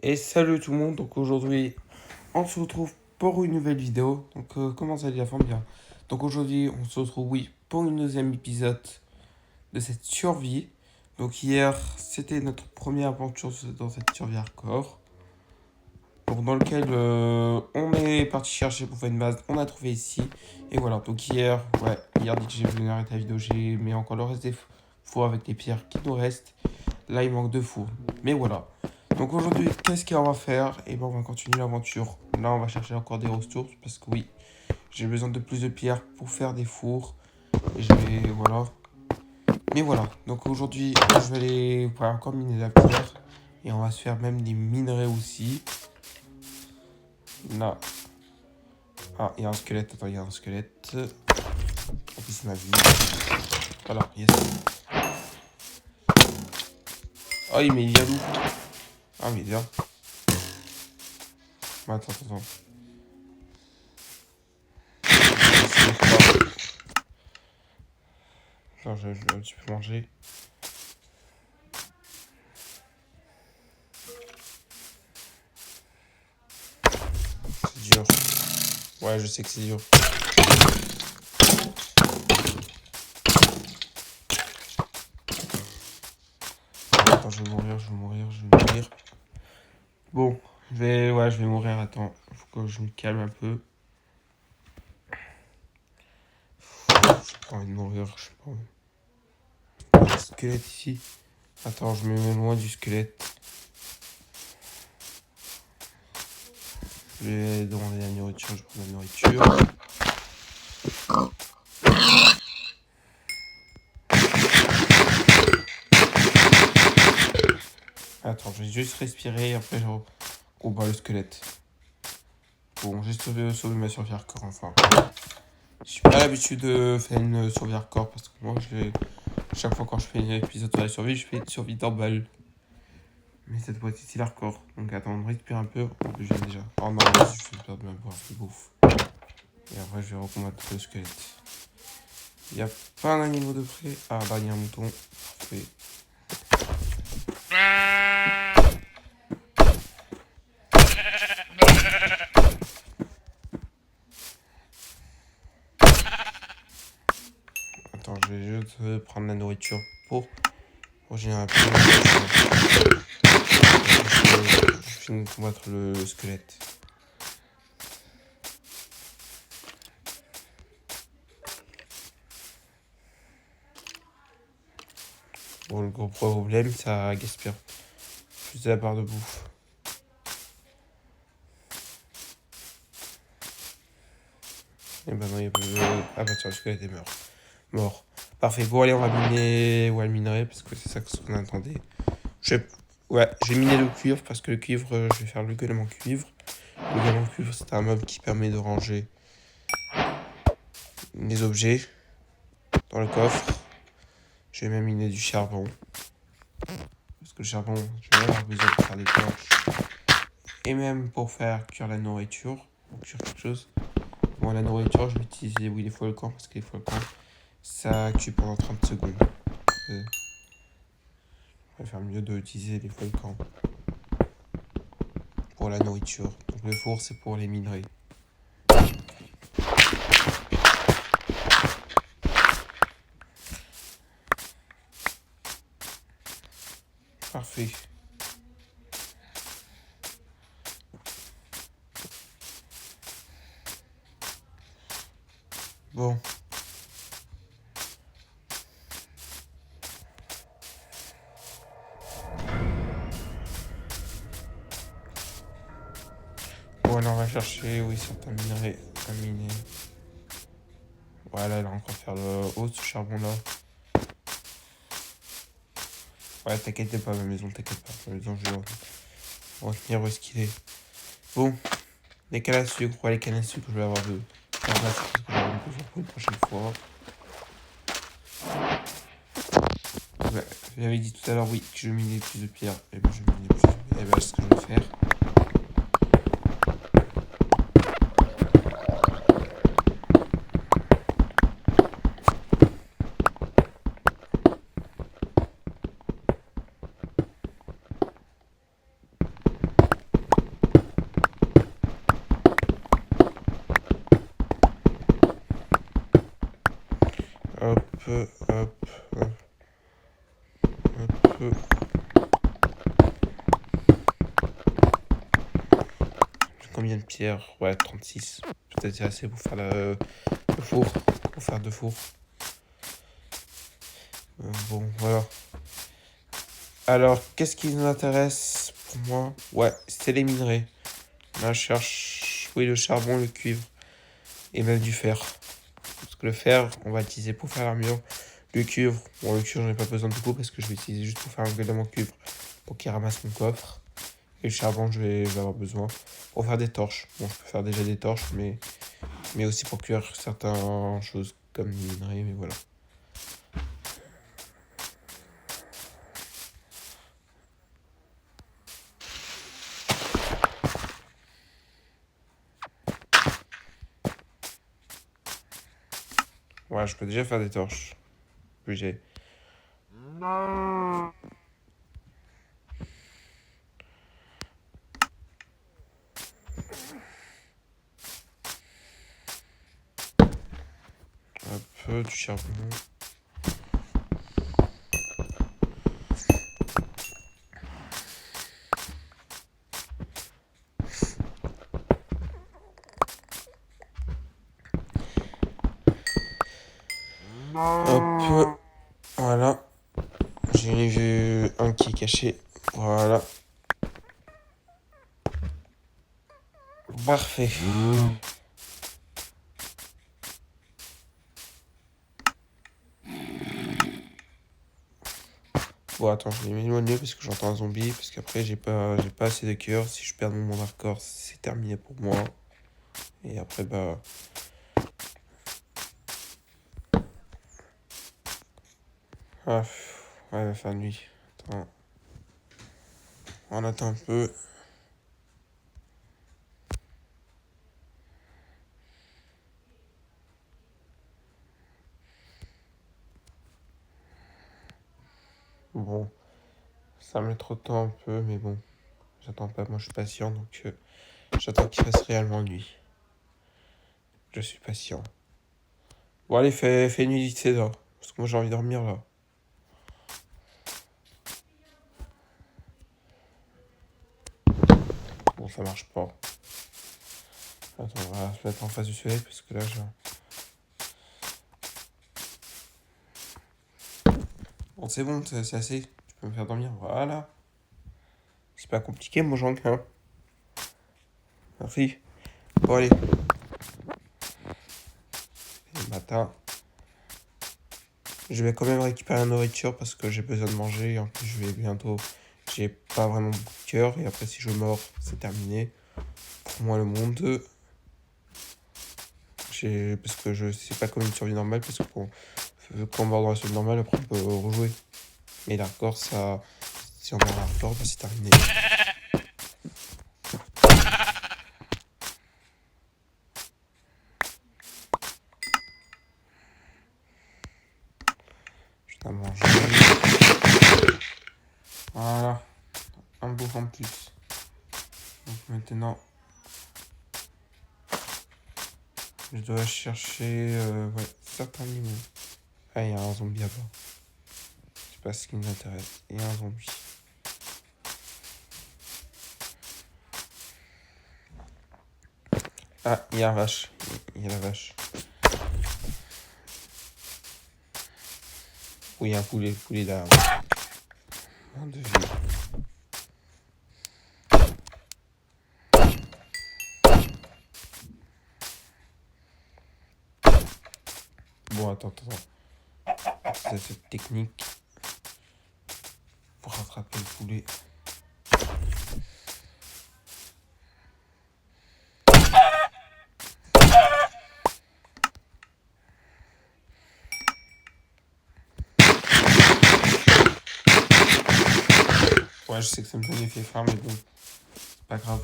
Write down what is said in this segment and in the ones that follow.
Et salut tout le monde, donc aujourd'hui on se retrouve pour une nouvelle vidéo. Donc comment ça dit la forme bien. Donc aujourd'hui on se retrouve oui pour une deuxième épisode de cette survie. Donc hier c'était notre première aventure dans cette survie hardcore. Donc dans lequel on est parti chercher pour faire une base, on a trouvé ici. Et voilà, donc hier dès que j'ai voulu arrêter la vidéo, j'ai mis encore le reste des fours avec les pierres qui nous restent. Là il manque 2 fours, mais voilà. Donc aujourd'hui, qu'est-ce qu'on va faire? Et ben on va continuer l'aventure. Là, on va chercher encore des ressources parce que oui, j'ai besoin de plus de pierres pour faire des fours. Et je vais, voilà. Mais voilà, donc aujourd'hui, je vais aller encore miner la pierre. Et on va se faire même des minerais aussi. Là. Ah, il y a un squelette. Attends, il y a un squelette. En plus, il m'a vu. Voilà, yes. Ah, mais il vient d'où? Ah, mais il vient. Attends. Attends, tu peux manger. C'est dur. Ouais, je sais que c'est dur. Attends, je vais mourir. Bon, je vais mourir. Attends, faut que je me calme un peu. J'ai pas envie de mourir, je sais pas. Il y a un squelette ici. Attends, je me mets loin du squelette. Je vais demander la nourriture, je prends la nourriture. Attends, je vais juste respirer et après je combat le squelette. Bon, j'ai sauvé ma survie hardcore enfin. J'ai pas l'habitude de faire une survie hardcore parce que moi, chaque fois quand je fais un épisode sur la survie, je fais une survie normale. Mais cette fois-ci, c'est hardcore. Donc attends, on respire un peu. Je viens déjà. Oh non, je vais perdre ma voix, c'est bouffe. Et après, je vais recombattre le squelette. Il n'y a pas un animal de près. Ah, là, il y a un mouton. Parfait. Attends, je vais juste prendre la nourriture pour régénérer un peu. Je finis de combattre le squelette. Bon, le gros problème, ça gaspille plus de la barre de bouffe. Et ben non, il y a pas de... Ah bah tiens, le squelette est mort. Parfait. Bon, allez, on va miner le minerai parce que c'est ça ce qu'on attendait. Ouais, j'ai miné le cuivre parce que le cuivre, je vais faire le golem en cuivre. Le golem en cuivre, c'est un mob qui permet de ranger les objets dans le coffre. Je vais même miner du charbon. Parce que le charbon, je vais avoir besoin pour faire des torches. Et même pour faire cuire la nourriture. Pour cuire quelque chose. Bon, la nourriture, je vais utiliser les volcans parce que les volcans, ça cuit pendant 30 secondes. Je va faire mieux d'utiliser les volcans pour la nourriture. Donc le four, c'est pour les minerais. Parfait. Bon. Bon, alors on va chercher, oui, certains minerais à miner. Voilà, là, on va faire le haut, ce charbon-là. Ouais, t'inquiète pas, ma maison, t'inquiète pas. Ma maison, je vais retenir où est-ce qu'il est. Bon, les cannes à sucre, ouais, les cannes à sucre, je vais avoir de. Faire là, c'est parce que j'aurai besoin pour une prochaine fois. Ouais, j'avais dit tout à l'heure, oui, que je minais plus de pierres. Et ben, je minais plus de pierres. Et ben, c'est ce que je vais faire. hop, hop, hop. Combien de pierres? Ouais, 36. Peut-être c'est assez pour faire le four. Pour faire 2 fours. Bon, voilà. Alors, qu'est-ce qui nous intéresse pour moi? Ouais, c'est les minerais. Là, je cherche, oui, le charbon, le cuivre et même du fer. Parce que le fer, on va l'utiliser pour faire l'armure. Le cuivre, bon, le cuivre, j'en ai pas besoin de beaucoup parce que je vais l'utiliser juste pour faire un golem en cuivre pour qu'il ramasse mon coffre. Et le charbon, je vais avoir besoin pour faire des torches. Bon, je peux faire déjà des torches, mais aussi pour cuire certaines choses comme les minerais, mais voilà. Ouais, je peux déjà faire des torches. Puis j'ai. Un peu du charbon. Hop, voilà. J'ai vu un qui est caché. Voilà. Parfait. Bon, attends, je vais m'éloigner parce que j'entends un zombie. Parce qu'après, j'ai pas assez de cœur. Si je perds mon monde hardcore, c'est terminé pour moi. Et après, bah. Ah, ouais, il va faire nuit. Attends. On attend un peu. Bon, ça met trop de temps un peu, mais bon. J'attends pas, moi je suis patient, donc j'attends qu'il fasse réellement nuit. Je suis patient. Bon, allez, fais nuit vite, c'est là. Parce que moi j'ai envie de dormir là. Bon, ça marche pas. Attends, on va se mettre en face du soleil parce que là, bon, c'est bon, c'est assez. Tu peux me faire dormir. Voilà. C'est pas compliqué, mon Jean, hein. Merci. Bon, allez. Le matin. Je vais quand même récupérer la nourriture parce que j'ai besoin de manger. En plus, je vais bientôt. J'ai pas vraiment beaucoup de cœur. Et après, si je meurs, c'est terminé. Pour moi, le monde. Parce que je sais pas comme une survie normale. Parce que quand on meurt dans la survie normale, après, on peut rejouer. Mais l'hardcore, ça. Si on meurt dans l'hardcore, bah, c'est terminé. Je dois manger. Voilà. Un bouffe en plus. Donc maintenant, je dois chercher ouais, certains limons. Ah, il y a un zombie là-bas. C'est pas ce qui nous intéresse. Il y a un zombie. Ah, il y a la vache. Il y a la vache. Oui, il y a un poulet. Le poulet là. Un de vie. Bon, attends. C'est cette technique pour rattraper le poulet. Ouais, je sais que ça me donne effet faim, mais bon, c'est pas grave.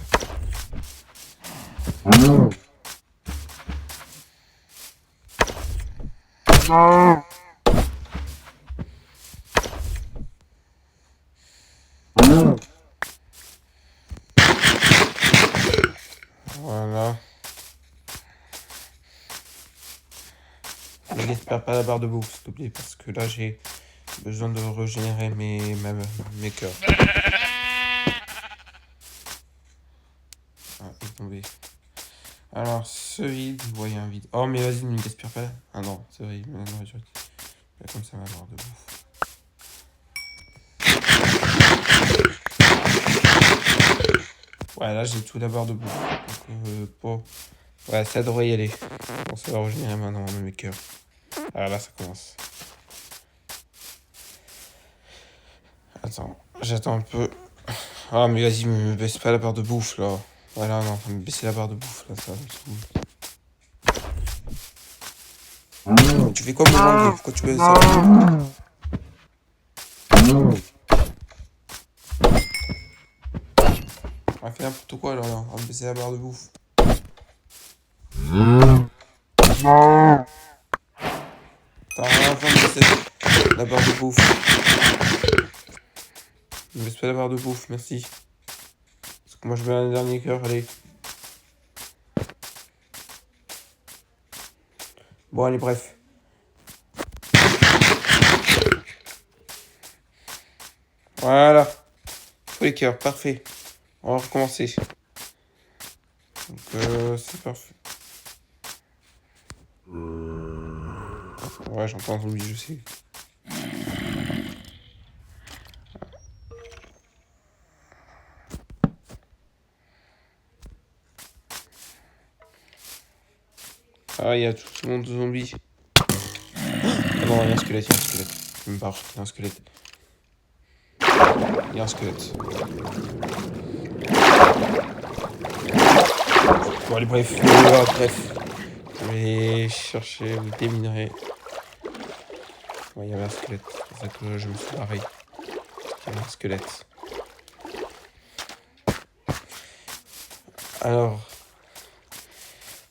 Voilà. Perds pas la barre de bouffe, s'il te plaît, parce que là, j'ai besoin de régénérer mes cœurs. Ah, il est tombé. Alors, ce vide, vous voyez un vide. Oh, mais vas-y, ne me gaspille pas. Ah non, c'est vrai, il me la nourriture. Comme ça, ma barre de bouffe. Ouais, là, j'ai tout la barre de bouffe. Donc, bon. Ouais, ça devrait y aller. Bon, ça va régénérer maintenant mes cœurs. Ah, là, ça commence. Attends, j'attends un peu. Ah, mais vas-y, me baisse pas la barre de bouffe, là. Voilà, non, faut me baisser la barre de bouffe, là, ça me saoule. Tu fais quoi, mon langue? Pourquoi tu baisses ça? On va faire n'importe quoi, là, on va me baisser la barre de bouffe. T'as rien à faire de baisser la barre de bouffe. Ne baisse pas la barre de bouffe, merci. Parce que moi, je veux un dernier cœur, allez. Bon, allez, bref. Voilà. Tous les cœurs, parfait. On va recommencer. Donc, c'est parfait. Ouais, j'entends un zombie, je sais. Ah, il y a tout ce monde de zombies. Ah non, il y a un squelette, il y a un squelette. Je me barre, il y a un squelette. Il y a un squelette. Bon, allez, bref. Bref. Je vais chercher, vous déminerai. Ouais, il y avait un squelette. C'est pour ça que je me suis barré. Il y avait un squelette. Alors.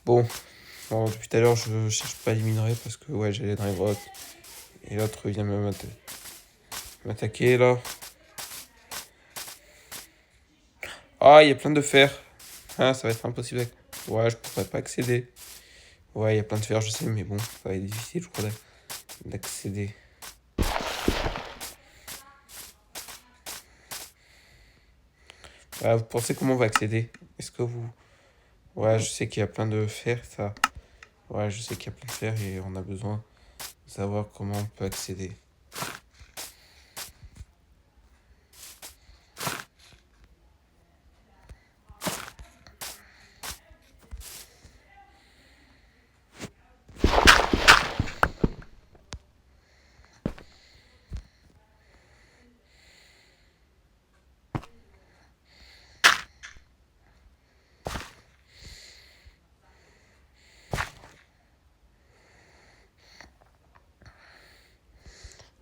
Bon, depuis tout à l'heure, je cherche pas les minerais parce que ouais, j'allais dans les grottes. Et l'autre vient m'attaquer là. Ah, il y a plein de fer. Ah, ça va être impossible. Ouais, je pourrais pas accéder. Ouais, il y a plein de fer, je sais, mais bon, ça va être difficile, je crois, d'accéder. Vous pensez comment on va accéder? Est-ce que vous... Ouais, je sais qu'il y a plein de fer, ça. Ouais, je sais qu'il y a plein de fer et on a besoin de savoir comment on peut accéder.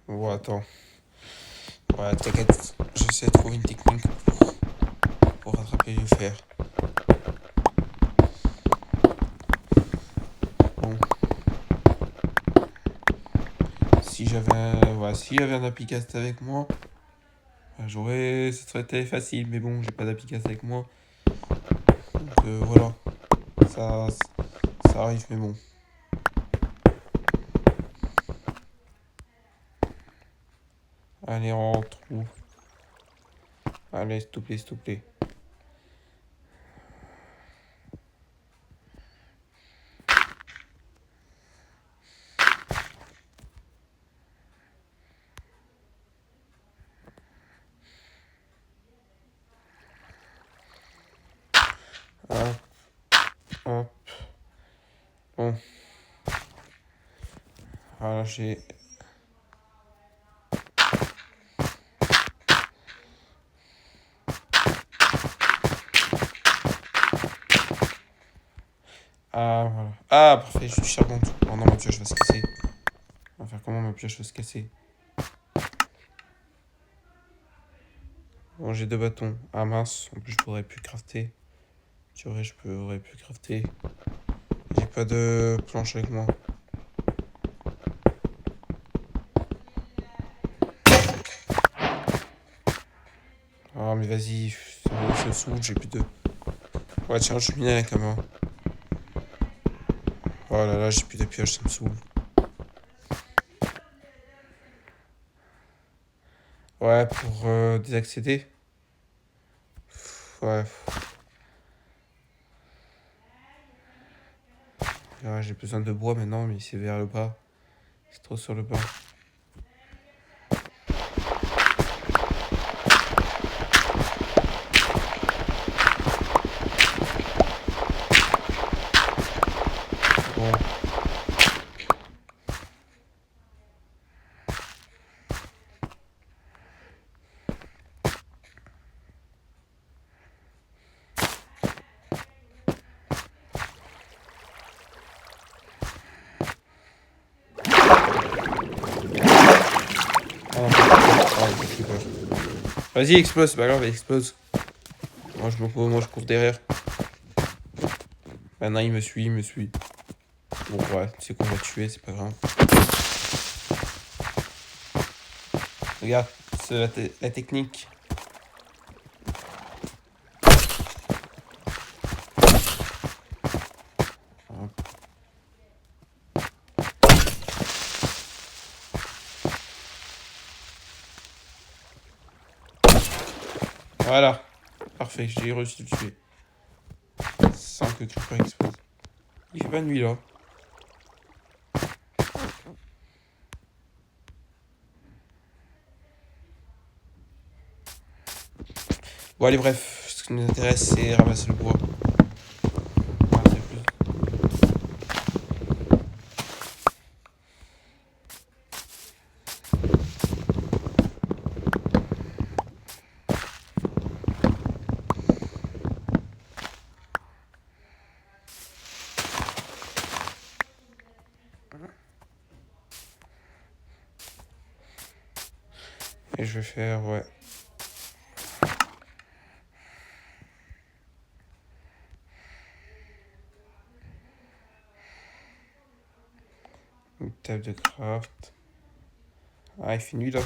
Bon, attends. Ouais, t'inquiète, j'essaie de trouver une technique pour rattraper le fer. Bon. Si j'avais un applicaste avec moi, ça serait facile, mais bon, j'ai pas d'applicaste avec moi. Donc voilà, ça, ça arrive, mais bon. Allez, rentre. Allez, s'il te plaît, s'il te plaît. Hop, hop. Bon. Voilà, j'ai... Ah, voilà. Ah, parfait, je suis charbon. Oh non, ma pioche va se casser. On va faire comment ma pioche va se casser? Bon, j'ai 2 bâtons. Ah mince, en plus je pourrais plus crafter. Tu vois, aurais pu crafter. J'ai pas de planche avec moi. Ah mais vas-y, ça me saoule, j'ai plus de... Ouais tiens, je suis miné quand même. Oh là là, j'ai plus de pioche, ça me saoule. Ouais, pour désaccéder. Ouais. Ouais, j'ai besoin de bois maintenant, mais c'est vers le bas. C'est trop sur le bas. Bon. Ah non, ouais, c'est pas. Vas-y, explose, c'est pas grave, explose. Moi je cours derrière. Maintenant il me suit. Bon ouais, tu sais qu'on va tuer, c'est pas grave. Regarde, c'est la technique. Voilà. Parfait, j'ai réussi à le tuer. Sans que Creeper explose. Il fait pas nuit là. Bon allez bref, ce qui nous intéresse c'est ramasser le bois. Ramasser plus. Et je vais faire, ouais. Une table de craft. Ah, il fait nuit là.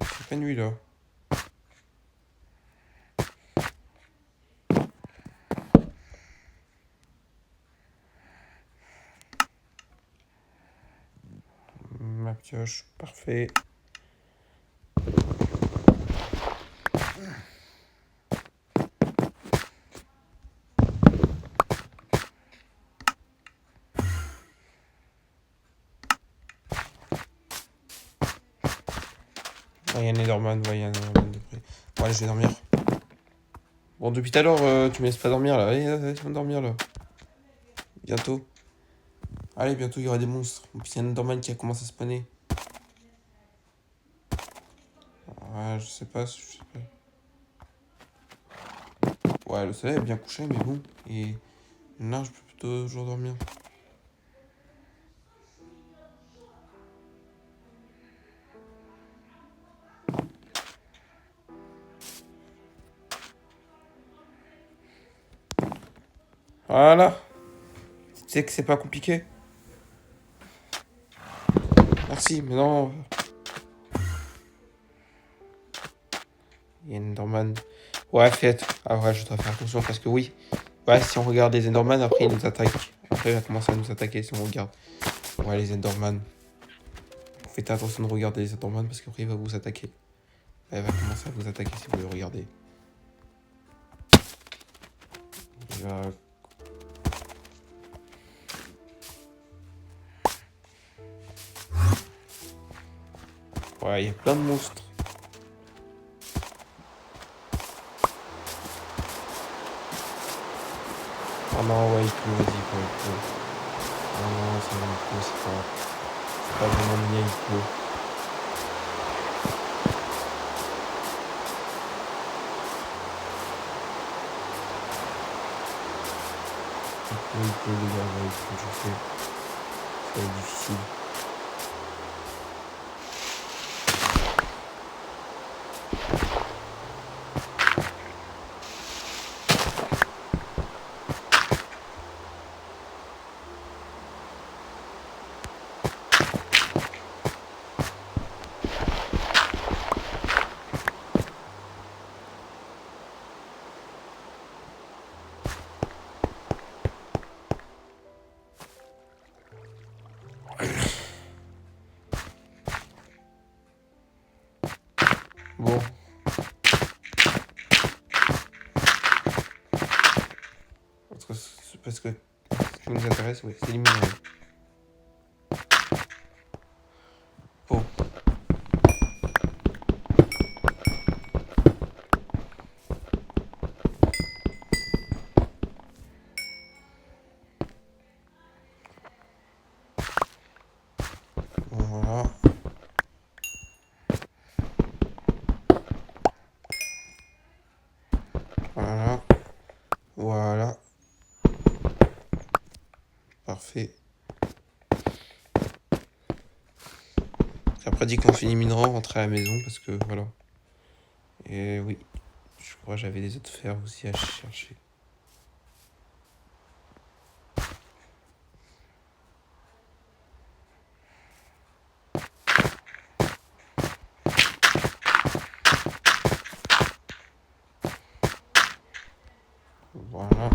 Il fait pas nuit là. Ma pioche, parfait. Ah, il y a un Enderman, ouais, il y a un Enderman de près. Bon, allez, je vais dormir. Bon, depuis tout à l'heure, tu me laisses pas dormir là. Allez, allez, on va dormir là. Bientôt. Allez, bientôt il y aura des monstres. En plus, il y a un Enderman qui a commencé à spawner. Ouais, je sais pas. Ouais, le soleil est bien couché, mais bon. Et là, je peux plutôt toujours dormir. Voilà. Tu sais que c'est pas compliqué. Merci, mais non. Il y a un Enderman. Ouais, faites. Ah ouais, je dois faire attention parce que oui. Ouais, si on regarde les Enderman, après ils nous attaquent. Après il va commencer à nous attaquer si on regarde. Ouais, les Enderman. Faites attention de regarder les Enderman parce qu'après il va vous attaquer. Elle va commencer à vous attaquer si vous le regardez. Il va... Ouais, il y a plein de monstres. Oh non, ouais, il peut, vas-y, il peut. Non, non, c'est vraiment il peut, c'est pas vraiment bien, il peut. Il peut, les gars, ouais, il peut, je sais. Ça va être difficile. qui nous intéresse, oui, c'est les minerais. Bon. Bon, voilà. Voilà. Voilà. Parfait. Après, dit qu'on finit minerai, on rentre à la maison parce que voilà. Et oui, je crois que j'avais des autres fers aussi à chercher. Voilà.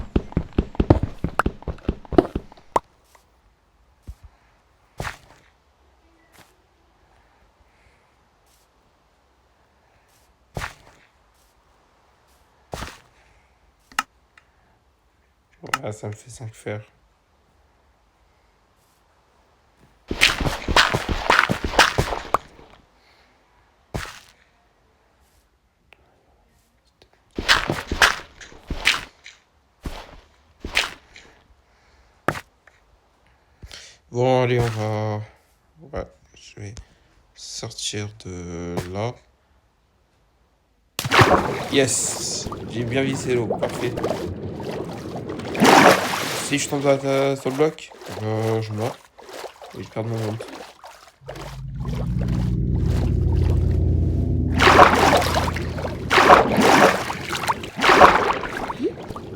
Voilà, ça me fait 5 fers. Bon, allez, on va... Ouais, je vais sortir de là. Yes! J'ai bien vissé l'eau, parfait. Si je tombe sur le bloc, je meurs. Et je perds mon monde.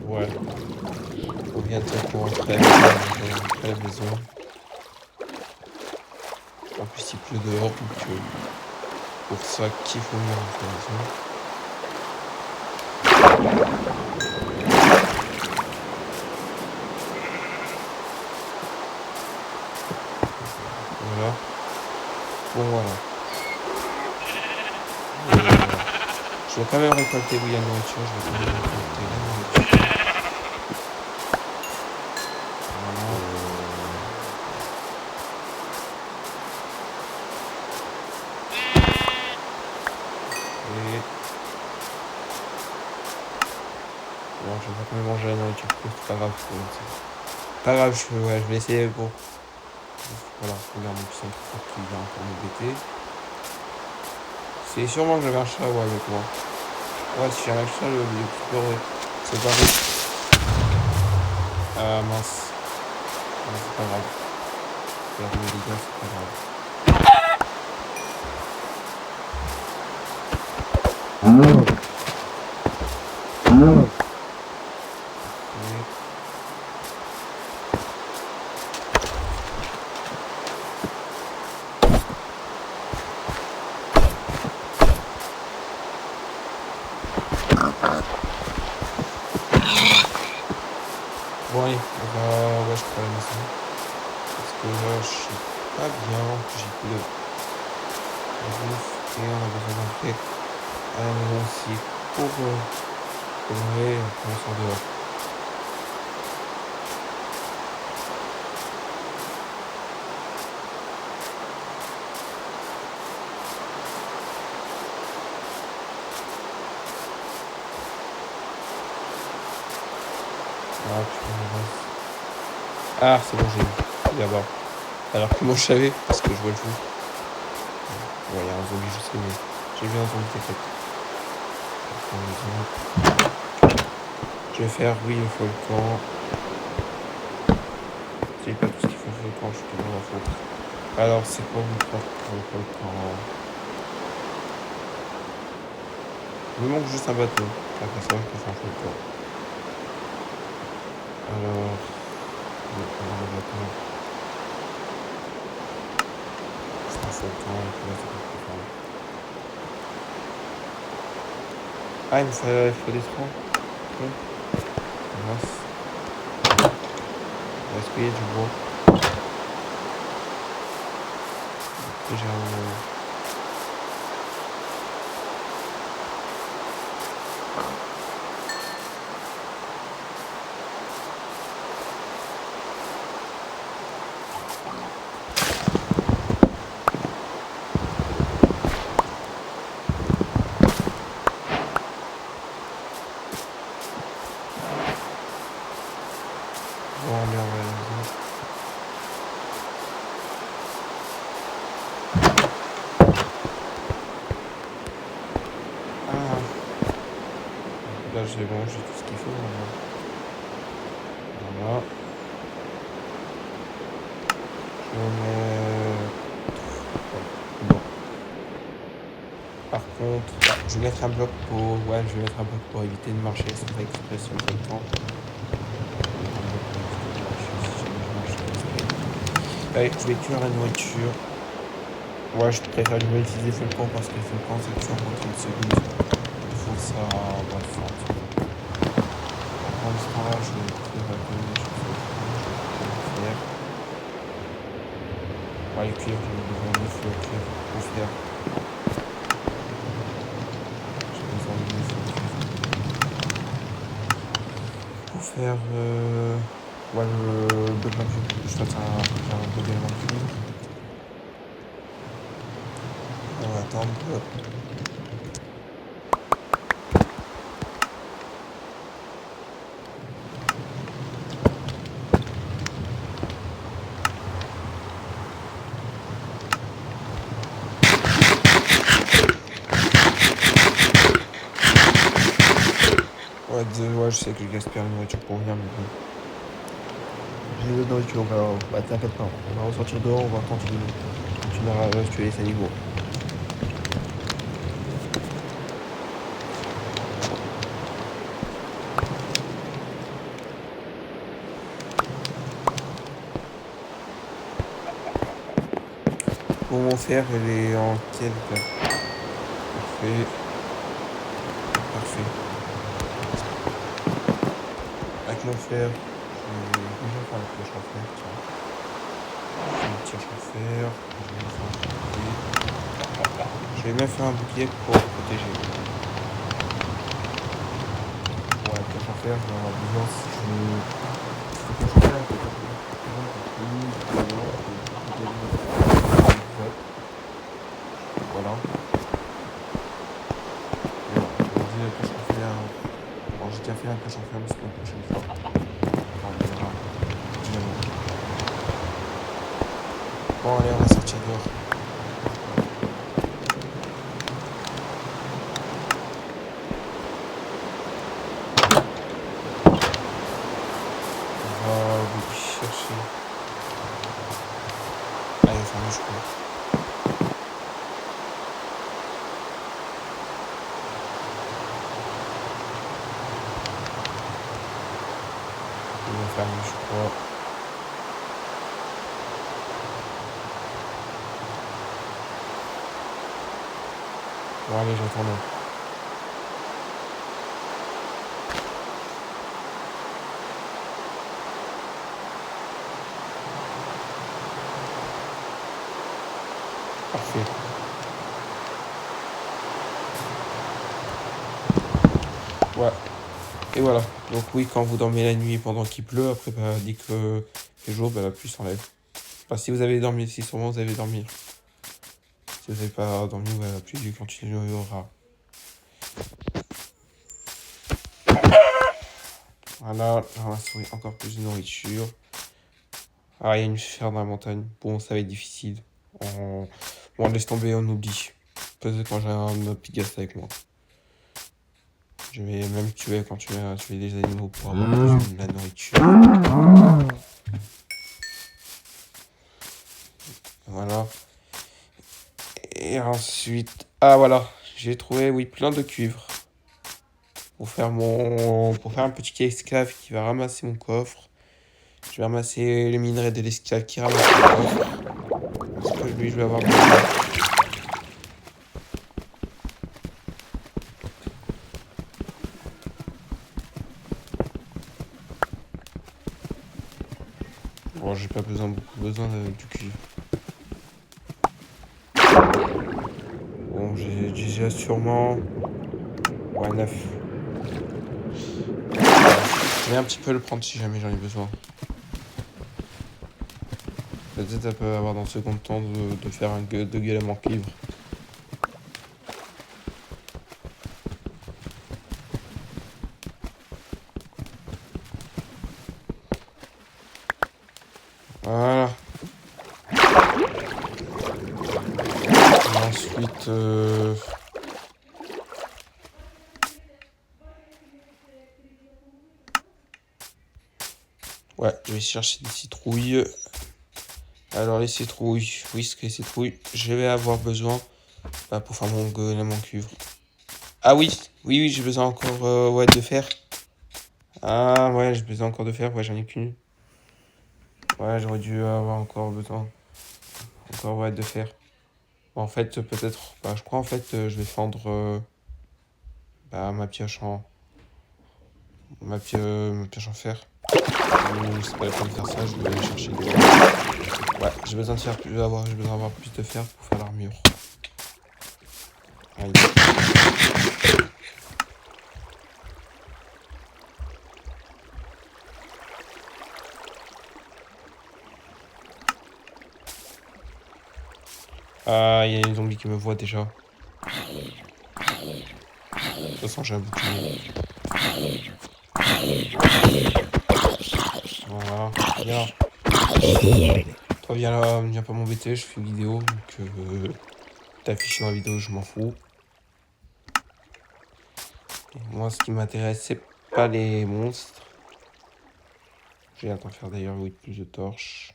Ouais. On vient de rentrer à la maison. En plus, il pleut dehors, donc pour ça qu'il faut venir rentrer à la maison. Voilà. Bon, voilà. Je vais quand même récolter, oui, la nourriture. Je vais quand même récolter la nourriture. Voilà. Et... Bon, je vais quand même manger la nourriture. C'est pas grave. Pas grave, ouais, je vais essayer pour... Voilà, regarde mon puissant qui vient encore m'embêter. C'est sûrement que j'avais un chat, ouais, avec moi. Ouais, si j'avais un chat, le récupérer. C'est pareil. Ah mince. Ah, c'est pas grave. Perdre les dégâts, c'est pas grave. Bon allez, on va... Ouais, je prends la maison. Parce que là, je suis pas bien. J'ai plus de bouffe. Et on a besoin d'entrer à la maison aussi pour manger. On sort dehors. Ah, putain, ah, c'est bon, j'ai vu. Là-bas. Alors que moi, je savais, parce que je vois le fou. Ouais, il y a un zombie, je sais, mais j'ai vu un zombie, t'inquiète. Je vais faire, oui, le volcan. J'ai pas tout ce qu'il faut le volcan, je suis toujours en faute. Alors, c'est quoi mon truc pour le volcan? Il me manque juste un bateau. Après ça, je peux faire un volcan. Alors, je vais prendre le bateau. C'est un volcan, et puis là, c'est pas plus grave. Ah, il faut des troncs. Oui. Mince. Est-ce qu'il y a du bois? J'ai un... Là, j'ai bon, j'ai tout ce qu'il faut. Voilà. Je mets... Bon. Par contre, je vais mettre un bloc pour... Ouais, je vais mettre un bloc pour éviter de marcher sans faire exprès sur le temps. Allez, je vais cuire la nourriture. Ouais, je préfère lui utiliser Fulcon parce que Fulcon, ça tue en 30 secondes. Il faut que ça va le faire. Pendant ce temps-là, je vais cuire la viande, je vais faire. Ouais, cuire, j'ai besoin de feu cuire pour faire. J'ai besoin de feu cuire. Pour faire. Ouais, le bloc mapping, je fasse un bloc d'éléments de cuivre. On va attendre. Ouais, je sais que je gaspille la nourriture pour rien, mais bon. J'ai de nourriture, bah t'inquiète pas, on va ressortir dehors, on va continuer à tuer les animaux. Bon, mon fer, elle est en quel cas? Parfait. Parfait. Avec mon fer, je vais faire la pioche à fer, tiens. Je vais une pioche à fer, je vais même faire un bouclier pour protéger. Ouais, la pioche à fer, je vais en avoir besoin si je veux. La pioche à fer, voilà. Je vais la pioche à fer. Bon, j'ai déjà fait la pioche à fer, mais c'est pour la prochaine fois. Enfin, on verra. Bon, allez, on va sortir dehors. On va aller chercher. Allez, ça marche pas. Il va fermer, je crois. Bon, allez, j'attends là. Parfait. Ouais. Et voilà. Donc oui, quand vous dormez la nuit pendant qu'il pleut, après, bah, dès que fait jour, bah, la pluie s'enlève. Enfin, si vous avez dormi, si sûrement vous avez dormi. Si vous n'avez pas dormi, bah, la pluie continuera. Voilà, on va trouver encore plus de nourriture. Ah, il y a une ferme dans la montagne. Bon, ça va être difficile. On laisse tomber, on oublie. Peut-être quand j'ai un autre pigasse avec moi. Je vais même tuer quand tu vas tuer des animaux pour avoir plus de la nourriture. Voilà. Et ensuite... Ah voilà, j'ai trouvé, oui, plein de cuivre. Pour faire un petit esclave qui va ramasser mon coffre. Je vais ramasser les minerais de l'esclave qui ramasse mon coffre. Parce que lui, je vais avoir besoin. Bon, j'ai pas beaucoup besoin du cuivre. Bon, j'ai déjà sûrement... Ouais, 9. Je vais un petit peu le prendre si jamais j'en ai besoin. Peut-être ça peut avoir dans le second temps de faire un golem en cuivre. Voilà. Et ensuite... Ouais, je vais chercher des citrouilles. Alors les citrouilles, oui, ce que les citrouilles, je vais avoir besoin pour faire mon golem en cuivre. Ah oui, oui, j'ai besoin encore ouais, de fer. Ah ouais, j'ai besoin encore de fer, ouais, j'en ai qu'une. Ouais, j'aurais dû avoir encore besoin. Encore ouais, de fer. Bon, en fait, peut-être, je crois en fait, je vais fendre ma pioche en... ma pioche en fer. C'est pas la peine de faire ça, je vais aller chercher du fer. Ouais, j'ai besoin de faire plus, j'ai besoin d'avoir plus de fer pour faire l'armure. Allez. Ah, il y a les zombies qui me voient déjà. De toute façon, j'ai un bouclier. Voilà, viens. Toi, viens là, viens pas m'embêter, je fais une vidéo, donc t'affiches dans la vidéo, je m'en fous. Et moi, ce qui m'intéresse, c'est pas les monstres. J'ai hâte d'en faire d'ailleurs, oui, plus de torches.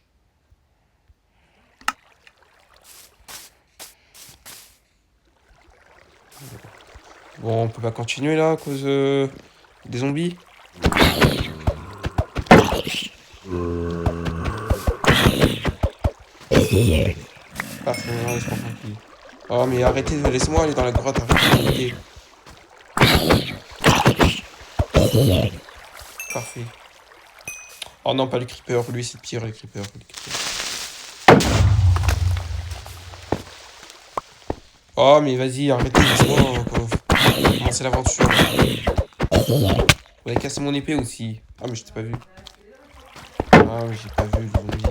Bon, on peut pas continuer là à cause des zombies. Parfait, maintenant laisse-moi tranquille. Oh, mais arrêtez, laissez-moi aller dans la grotte, arrêtez de. Parfait. Oh non, pas le creeper, lui c'est pire, le creeper. Oh, mais vas-y, arrêtez, laissez-moi commencer l'aventure. Vous avez cassé mon épée aussi. Ah, mais je t'ai pas vu. Ah, mais j'ai pas vu le zombie.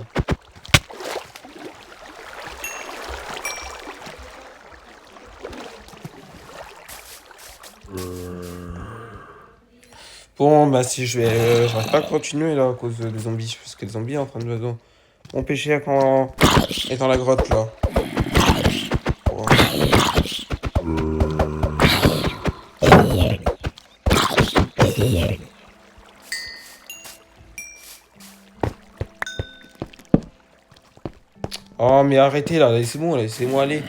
Bon, bah si je vais... j'arrive pas à continuer là à cause des zombies. Parce que les zombies sont en train de m'empêcher à quand... être dans la grotte là. Oh. Oh, mais arrêtez là, laissez-moi, laissez-moi aller.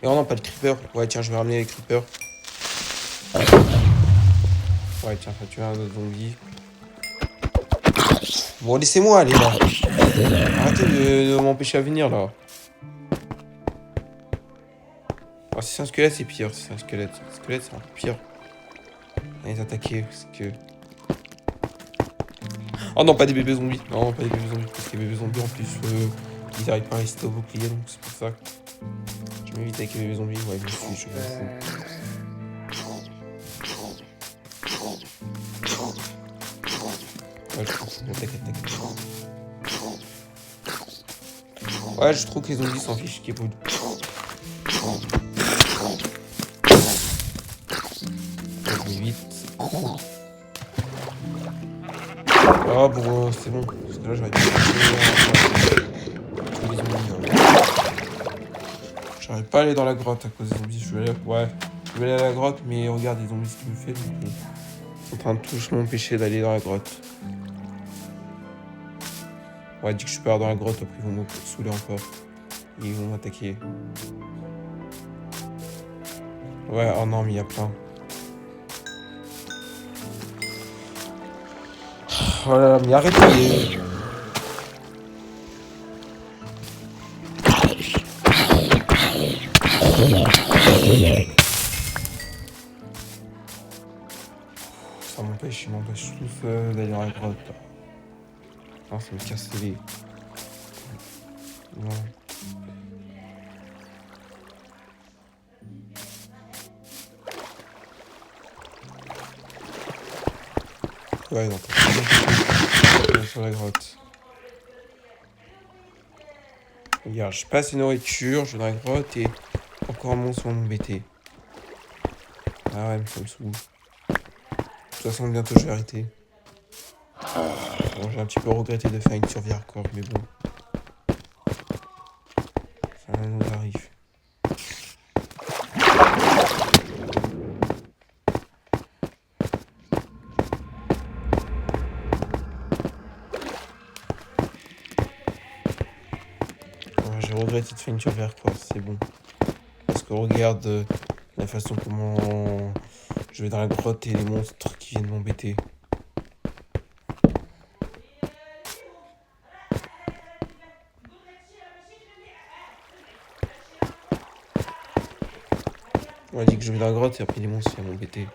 Et oh non, pas le creeper. Ouais, tiens, je vais ramener les creepers. Ouais, tiens, ça tue un autre zombie. Bon, laissez-moi aller là. Arrêtez de m'empêcher à venir là. Oh, si c'est un squelette, c'est pire. Si c'est un squelette, c'est encore pire. Allez, attaquer, parce que... Oh non, pas des bébés zombies. Non, pas des bébés zombies. Parce que les bébés zombies, en plus, ils arrivent pas à résister au bouclier, donc c'est pour ça que je m'évite avec les bébés zombies. Ouais, je me fous. Ouais, je trouve. T'inquiète. Ouais, je trouve que les zombies s'en fichent qu'ils brûlent. Je m'évite. Ah bon, c'est bon. Parce que là, j'aurais pu les zombies. J'arrive pas à aller dans la grotte à cause des zombies. Je vais aller à la grotte, mais regarde les zombies ce qu'ils me font. Ils sont en train de tous m'empêcher d'aller dans la grotte. Ouais, dit que je pars dans la grotte, après ils vont me saouler encore. Ils vont m'attaquer. Ouais, oh non, mais il y a plein. Oh là là, mais arrêtez. Ça m'empêche, ils m'empêchent tous d'aller dans la grotte. Là. Non, ça me casse les... Non. Ouais, non, sur la grotte. Regarde, je passe une nourriture, je vais dans la grotte et encore un monstre va m'embêter. Ah ouais, mais ça me saoule. De toute façon, bientôt je vais arrêter. Bon, j'ai un petit peu regretté de faire une survie hardcore, mais bon. Ça nous arrive. regrette cette fin vert, quoi. C'est bon. Parce que regarde la façon comment je vais dans la grotte et les monstres qui viennent m'embêter. On m'a dit que je vais dans la grotte et après les monstres viennent m'embêter.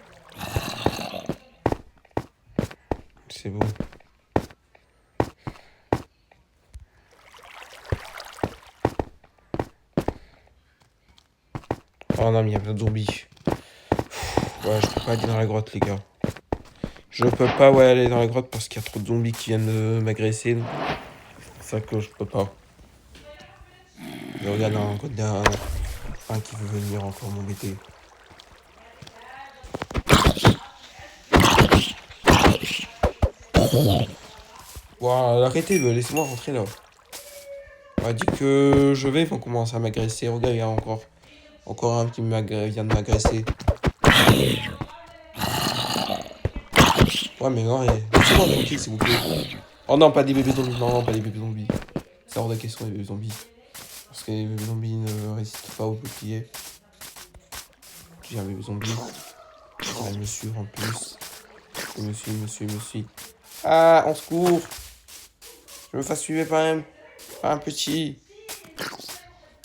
C'est beau. Oh non, mais il y a plein de zombies. Ouais, je peux pas aller dans la grotte, les gars. Je peux pas aller dans la grotte parce qu'il y a trop de zombies qui viennent m'agresser. C'est ça que je peux pas. Et regarde, il y a un qui veut venir encore m'embêter. Wow, arrêtez, laissez-moi rentrer là. On m'a dit que je vais, ils vont commencer à m'agresser. Regarde, il y a encore un qui vient de m'agresser. Ouais, mais non, laissez-moi tranquille, s'il vous plaît. Oh non, pas des bébés zombies. Non, non, pas des bébés zombies. C'est hors de question, les bébés zombies. Parce que les bébés zombies ne résistent pas aux boucliers. J'ai un bébé zombie. Il me suit en plus. Il me suit. Ah, en secours. Je me fasse suivre par un petit.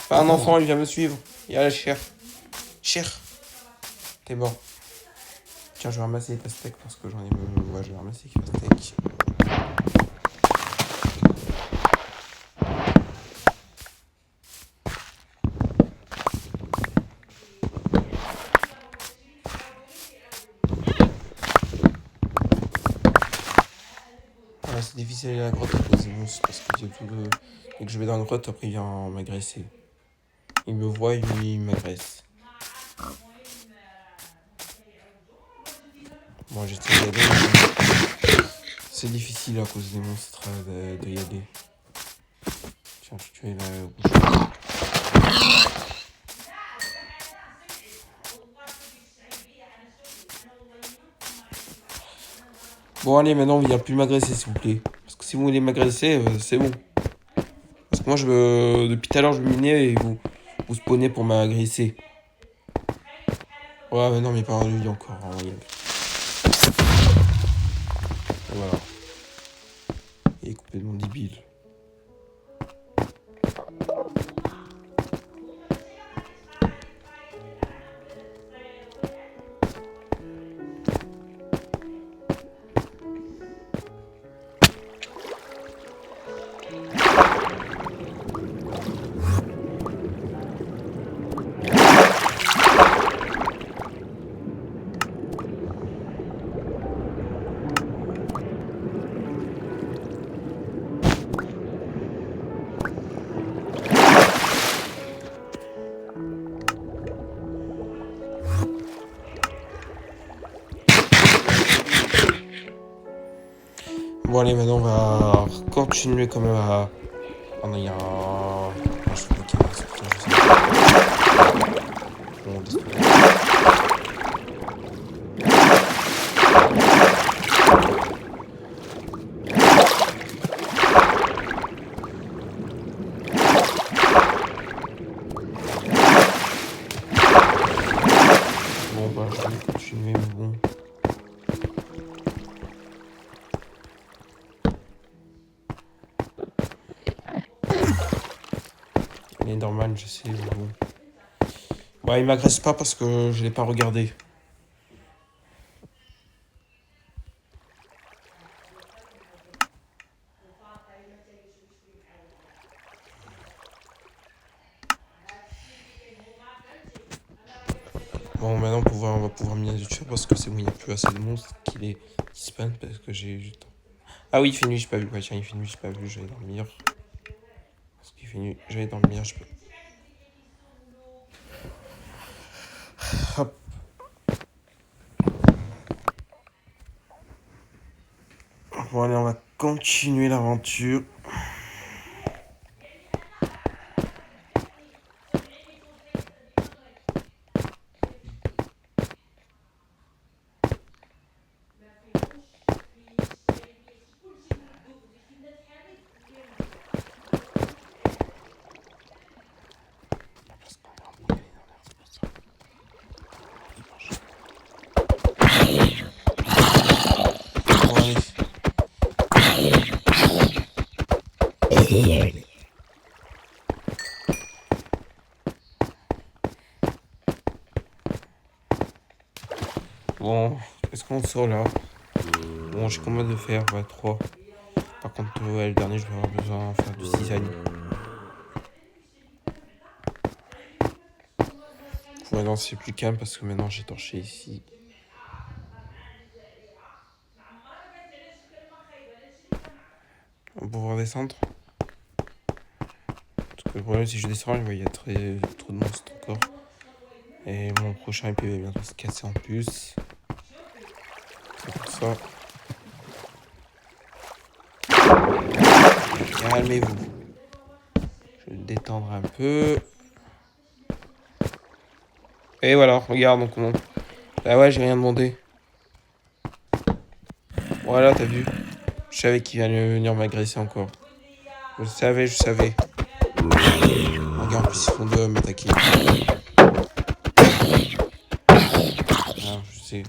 Par un enfant, il vient me suivre. Il y a la chair. Chair. T'es mort. Tiens, je vais ramasser ta steak parce que j'en ai... Ouais, je vais ramasser ta steak. Voilà, c'est difficile d'aller à la grotte à cause des monstres parce que dès que je vais dans la grotte, après il vient m'agresser. Il me voit et il m'agresse. Moi, j'essaie d'y aller. C'est difficile à cause des monstres de y aller. Tiens, je tuais la bouche. Bon, allez, maintenant, il vient plus m'agresser, s'il vous plaît. Parce que si vous voulez m'agresser, c'est bon. Parce que moi, depuis tout à l'heure, je me minais et vous spawnez pour m'agresser. Ouais, mais non, mais pas lui encore. Hein, voilà. Il est complètement débile. Bon, allez, maintenant, on va continuer quand même à... Oh non, il y a un... Ah, je sais pas qui est là, c'est pour ça que je sais pas. Bon, désolé. Bon, bah, je vais continuer, mais bon. Enderman, je sais, mais bon. Ouais, il m'agresse pas parce que je l'ai pas regardé. Bon, maintenant, on va pouvoir miner du tuer parce que c'est bon, il n'y a plus assez de monstres qui spawnent parce que j'ai eu du temps. Ah oui, il fait nuit, j'ai pas vu. Ouais, tiens, il fait nuit, j'ai pas vu, j'allais dormir. Parce qu'il fait nuit, j'allais dormir, je peux. Hop. Bon, allez, on va continuer l'aventure. Bon, est-ce qu'on sort là? Bon, j'ai combien de fer? Ouais, 3. Par contre, ouais, le dernier, je vais avoir besoin de faire du cisaille. Maintenant, c'est plus calme parce que maintenant, j'ai torché ici. On va pouvoir descendre. Parce que le problème, si je descends, il y a trop de monstres encore. Et mon prochain IP va bientôt se casser en plus. C'est pour ça. Calmez-vous. Je vais le détendre un peu. Et voilà, regarde, donc on... Ah ouais, j'ai rien demandé. Voilà, t'as vu. Je savais qu'il allait venir m'agresser encore. Je savais. Regarde, en plus, ils font deux à m'attaquer. Ah, je sais.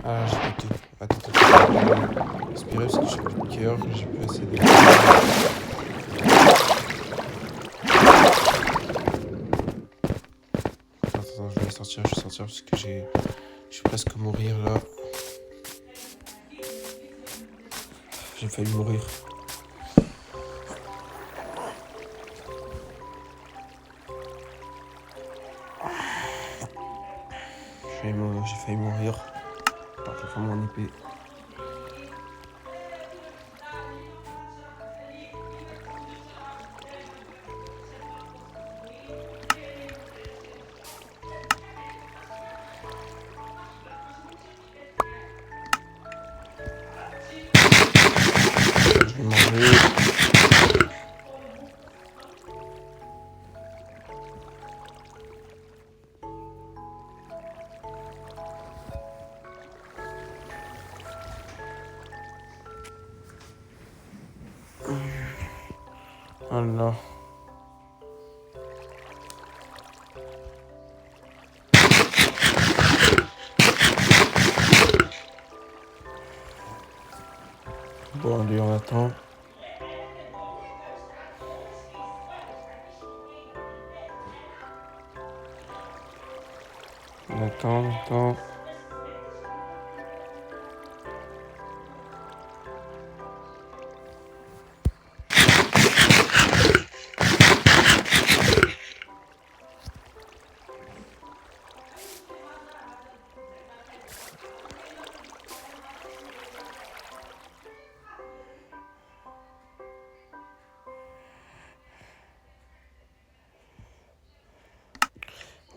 Ah, Ah, j'ai pété. Attends. Respirer parce que j'ai plus de cœur, j'ai plus assez de... Attends, je vais sortir parce que je suis presque à mourir là. J'ai failli mourir. J'ai failli mourir. Alors, je vais faire mon épée. Je vais manger. Voilà. Bon, allez, on attend. On attend.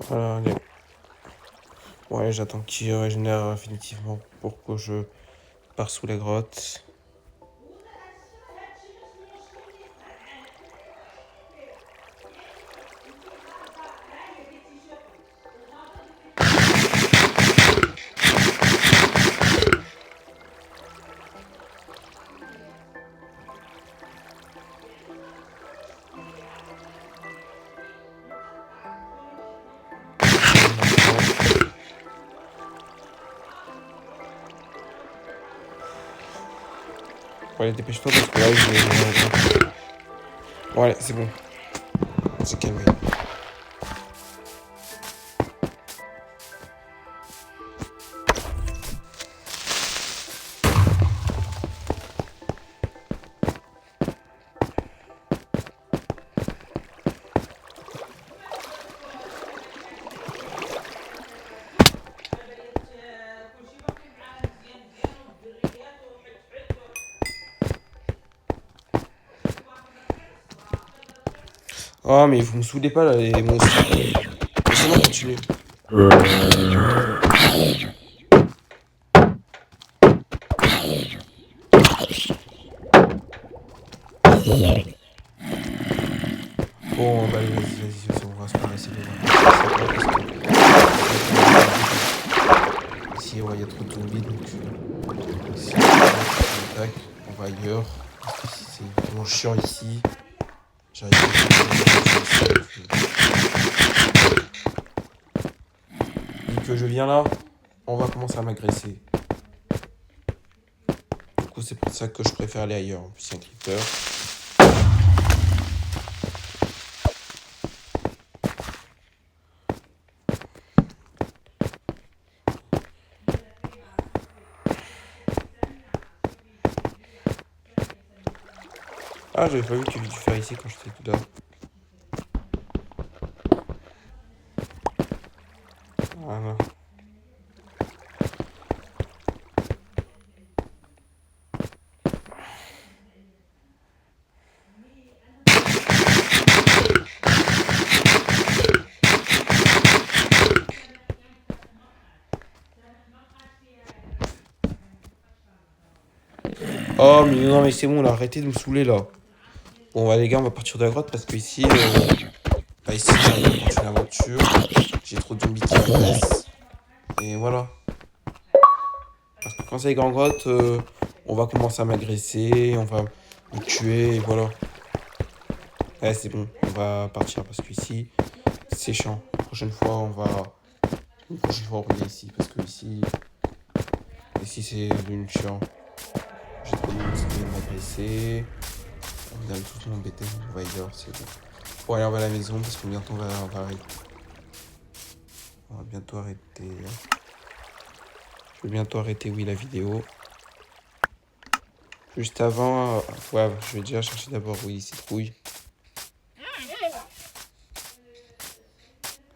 Voilà, allez. Ouais, j'attends qu'il régénère définitivement pour que je parte sous la grotte. Ouais, dépêche-toi parce que là, je vais... Ouais, c'est bon. On s'est calmé. Oh, mais vous me saoulez pas là, les monstres. Laissez-moi continuer. Bon, bah vas-y, on va se parler, c'est bon. Ici, ouais, il y a trop de zombies, donc si on attaque, on va ailleurs. Ici, c'est vraiment chiant ici. J'arrive pas à... que je viens là, on va commencer à m'agresser. Du coup, c'est pour ça que je préfère aller ailleurs. En plus, il y a un creeper. Ah, j'avais pas vu qu'il y avait du fer ici quand j'étais tout là. Voilà. Oh, mais non, mais c'est bon, là, arrêtez de me saouler là. Bon, bah, les gars, on va partir de la grotte parce que ici, bah, ici, c'est une aventure. J'ai trop de zombies qui m'agressent. Et voilà. Parce que quand c'est les grandes grottes, on va commencer à m'agresser, on va me tuer, et voilà. Ouais, c'est bon, on va partir parce que ici, c'est chiant. Une prochaine fois, on revient ici parce que ici, c'est une chiant. J'ai trop de monde qui vient m'agresser. Vous allez tous m'embêter, on va ailleurs, c'est bon. Bon, allez, on va à la maison parce que bientôt on va bientôt arrêter. Je vais bientôt arrêter, oui, la vidéo. Juste avant, ouais, je vais déjà chercher d'abord, oui, citrouille.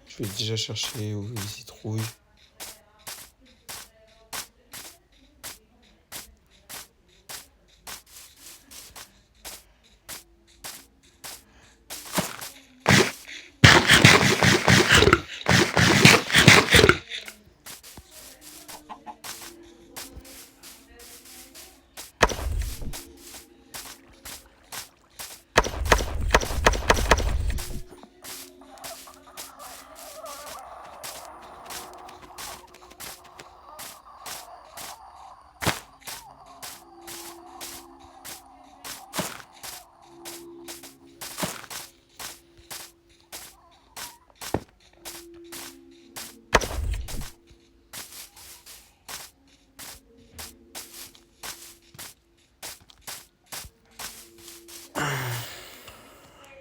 Je vais déjà chercher, oui, citrouille.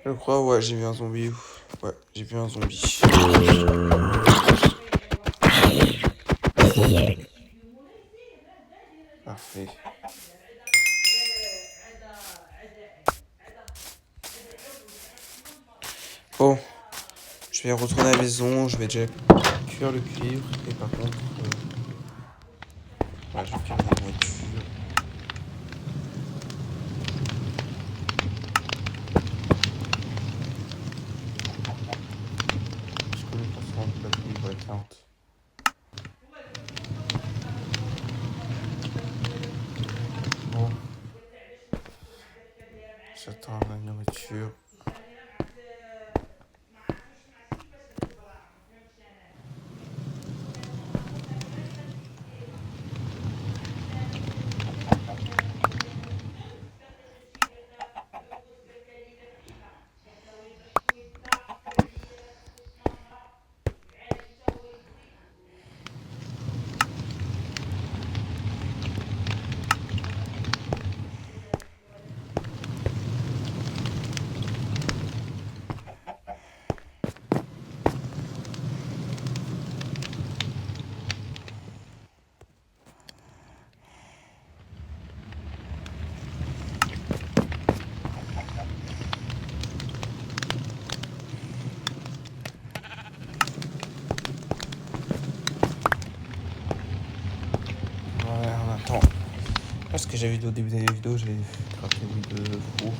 Je crois, ouais, j'ai vu un zombie. Ouais, j'ai vu un zombie. Parfait. Bon, je vais retourner à la maison, je vais déjà cuire le cuivre. Et par contre, ouais, je vais cuire la nourriture. Je connais pas souvent de la cuivre avec la honte. Bon, j'attends la nourriture. Ouais, on attend. Parce que j'avais vu au début de la vidéo, j'ai crafté oui de four.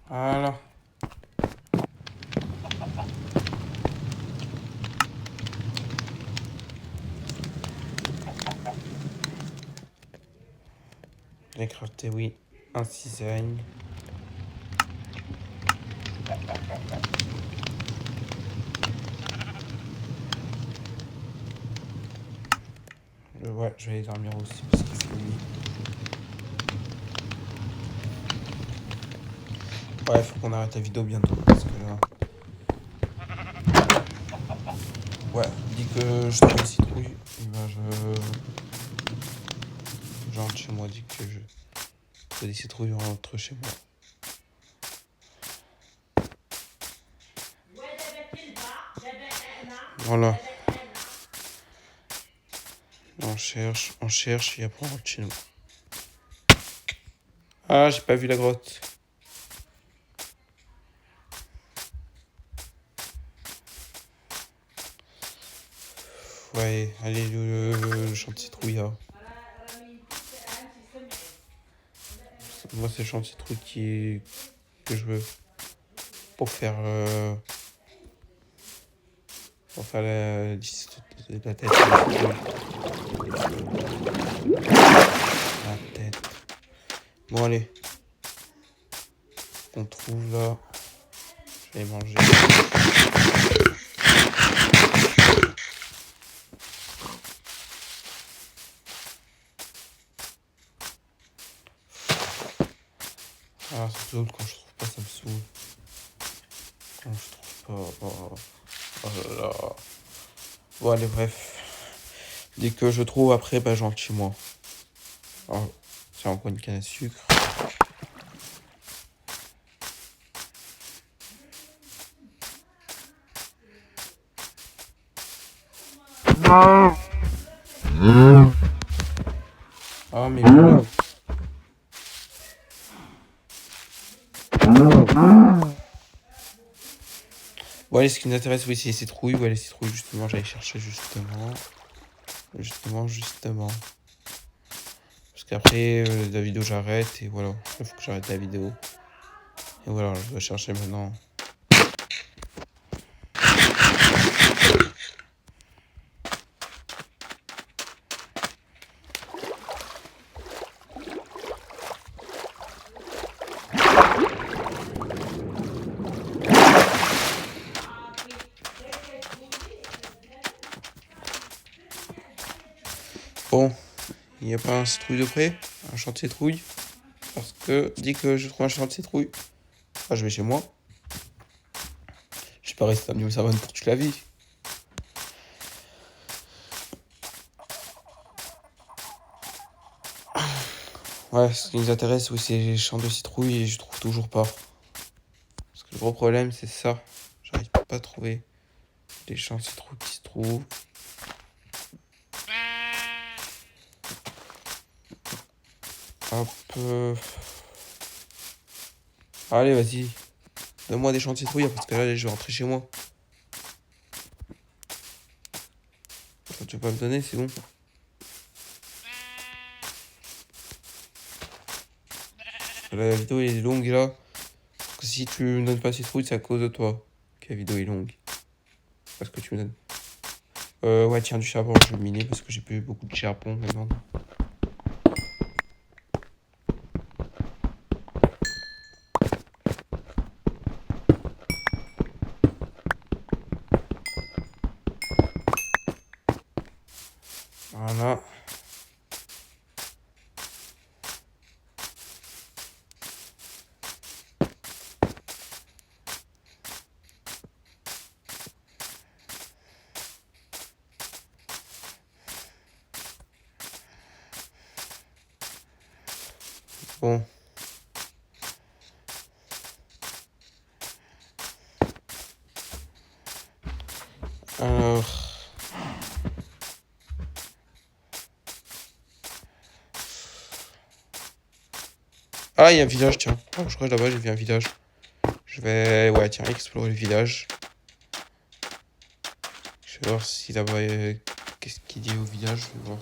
Voilà. J'ai crafté, oui, un cisaille. Ouais, je vais aller dormir aussi parce que c'est nuit. Ouais, faut qu'on arrête la vidéo bientôt parce que là. Ouais, dit que je trouve une citrouille, et ben je rentre chez moi, dit que je trouve des citrouilles, je rentre chez moi. Voilà, on cherche et après on rentre chez nous. Ah, j'ai pas vu la grotte. Ouais, allez, le champ de citrouille là. Moi, c'est le champ de citrouille que je veux pour faire, la tête. La tête. Bon, allez, on trouve là. Je vais manger. Ah, ça me saoule quand je trouve pas, ça me saoule. Quand je trouve pas. Oh là là. Bon, allez, bref. Dès que je trouve, après, bah, je rentre chez moi. Alors, c'est encore une canne à sucre. Ah, mais voilà. Bon, allez, ce qui nous intéresse, oui, c'est les citrouilles. Ouais, les citrouilles, justement, j'allais chercher justement. Justement. Parce qu'après, la vidéo, j'arrête. Et voilà, il faut que j'arrête la vidéo. Et voilà, je dois chercher maintenant. Bon, il n'y a pas un citrouille de près, un champ de citrouille. Parce que dès que je trouve un champ de citrouille, je vais chez moi. Je suis pas resté à New Savane pour toute la vie. Ouais, ce qui nous intéresse, oui, c'est les champs de citrouille et je trouve toujours pas. Parce que le gros problème, c'est ça. J'arrive pas à trouver les champs de citrouille qui se trouvent. Hop. Allez, vas-y. Donne-moi des champs de citrouille parce que là, je vais rentrer chez moi. Quand tu veux pas me donner, c'est bon. Là, la vidéo est longue là. Parce que si tu me donnes pas citrouille, c'est à cause de toi que la vidéo est longue. Parce que tu me donnes. Ouais, tiens, du charbon, je vais miner parce que j'ai plus beaucoup de charbon maintenant. Voilà. Bon. Alors. Ah, il y a un village, tiens. Oh, je crois que là-bas, j'ai vu un village. Je vais, ouais, tiens, explorer le village. Je vais voir si là-bas, qu'est-ce qu'il dit au village. Je vais voir.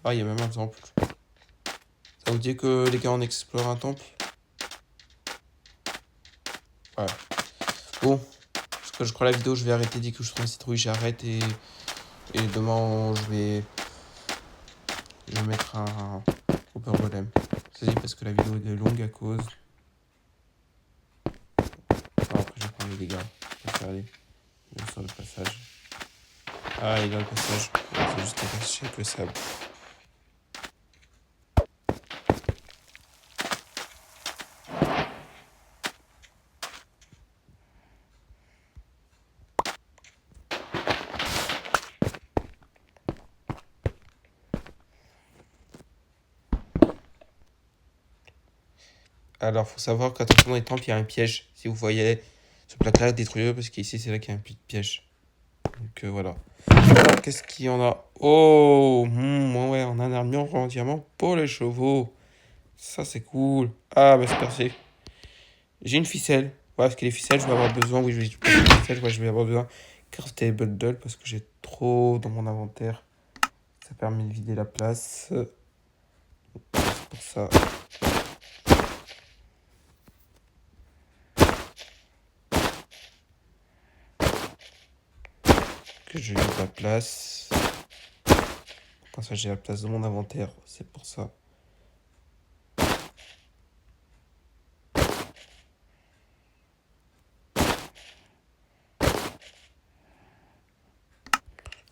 Ah, il y a même un temple. Ça vous dit que les gars, on explore un temple? Ouais. Bon. Parce que je crois la vidéo, je vais arrêter dès que je trouve une citrouille, j'arrête et demain, je vais mettre un Hopper Golem. C'est parce que la vidéo est longue à cause. Alors après, je vais prendre les dégâts. Je vais faire aller sur le passage. Ah, il a le passage. C'est juste un passage avec le sable. Alors, faut savoir qu'attention dans les temples, il y a un piège. Si vous voyez ce placard, détruisez-le parce qu'ici, c'est là qu'il y a un piège. Donc voilà. Alors, qu'est-ce qu'il y en a? Oh, ouais, on a un armure en diamant pour les chevaux. Ça, c'est cool. Ah, bah, c'est parfait. J'ai une ficelle. Ouais, parce que les ficelles, je vais avoir besoin. Oui, je vais avoir besoin. Crafter bundle parce que j'ai trop dans mon inventaire. Ça permet de vider la place. C'est pour ça. Que je vide la place. Comme ça, j'ai la place de mon inventaire. C'est pour ça.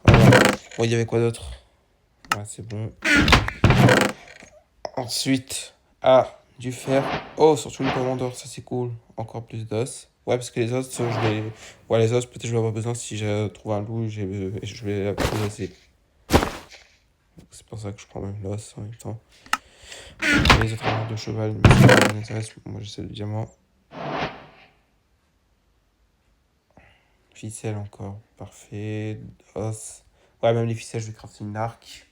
Voilà. Bon, il y avait quoi d'autre? Ouais, c'est bon. Ensuite, du fer. Oh, surtout le diamant d'or, ça c'est cool. Encore plus d'os. Ouais, parce que les os, je vais. Ouais, les os, peut-être je vais avoir besoin si je trouve un loup, je vais la progresser. C'est pour ça que je prends même l'os en même temps. Les autres armures de cheval, mais ça m'intéresse. Moi, j'essaie le diamant. Ficelle encore. Parfait. Os. Ouais, même les ficelles, je vais crafter une arc.